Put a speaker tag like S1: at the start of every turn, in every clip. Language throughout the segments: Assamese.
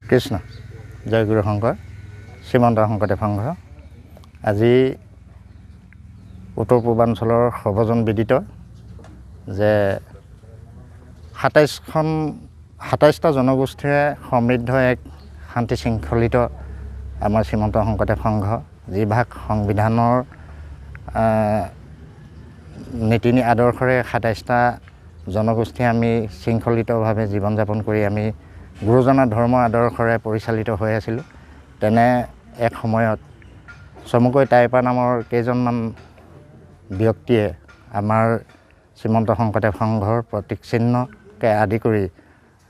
S1: কৃষ্ণ জয় গুৰু শংকৰ শ্ৰীমন্ত শংকৰদেৱ সংঘ আজি উত্তৰ পূৰ্বাঞ্চলৰ সৰ্বজন বিদিত যে ২৭টা জনগোষ্ঠীৰে সমৃদ্ধ এক শান্তি শৃংখলিত আমাৰ শ্ৰীমন্ত শংকৰদেৱ সংঘ যিভাগ সংবিধানৰ নীতি আদৰ্শৰে ২৭টা জনগোষ্ঠী আমি শৃংখলিতভাৱে জীৱন যাপন কৰি আমি গুৰুজনাৰ ধৰ্ম আদৰ্শৰে পৰিচালিত হৈ আছিলোঁ। তেনে এক সময়ত চমুকৈ টাইপা নামৰ কেইজনমান ব্যক্তিয়ে আমাৰ শ্ৰীমন্ত শংকৰদেৱ সংঘৰ প্ৰতীক চিহ্নকে আদি কৰি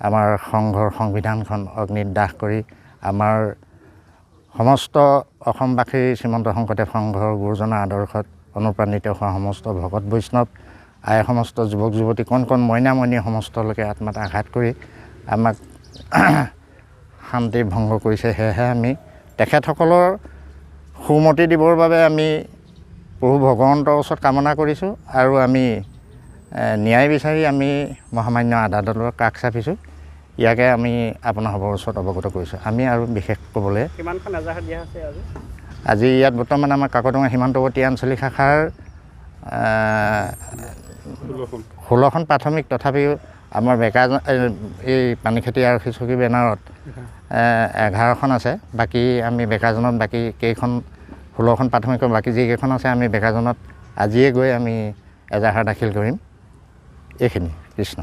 S1: আমাৰ সংঘৰ সংবিধানখন অগ্নিত দাহ কৰি আমাৰ সমস্ত অসমবাসীৰ শ্ৰীমন্ত শংকৰদেৱ সংঘৰ গুৰুজনাৰ আদৰ্শত অনুপ্ৰাণিত হোৱা সমস্ত ভকত বৈষ্ণৱ আই সমস্ত যুৱক যুৱতী কণ মইনা মইনী সমস্তলৈকে আত্মাত আঘাত কৰি আমাক শান্তি ভংগ কৰিছে। সেয়েহে আমি তেখেতসকলৰ সুমতি দিবৰ বাবে আমি প্ৰভু ভগৱন্তৰ ওচৰত কামনা কৰিছোঁ আৰু আমি ন্যায় বিচাৰি আমি মহামান্য আদালতৰ কাষ চাপিছোঁ। ইয়াকে আমি আপোনাৰ সবৰ ওচৰত অৱগত কৰিছোঁ। আমি আৰু বিশেষ ক'বলৈ
S2: কিমানখন এজাহাৰ দিয়া হৈছে
S1: আজি ইয়াত বৰ্তমান আমাৰ কাকডোঙা সীমান্তৱৰ্তী আঞ্চলিক শাখাৰ 16খন প্ৰাথমিক, তথাপিও আমাৰ এই পানীখেতি আৰক্ষী চকী বেনাৰত 11খন আছে। বাকী আমি বেকাজনত বাকী কেইখন 16খন প্ৰাথমিকৰ বাকী যিকেইখন আছে আমি বেকাজনত আজিয়ে গৈ আমি এজাহাৰ দাখিল কৰিম। এইখিনি। কৃষ্ণ।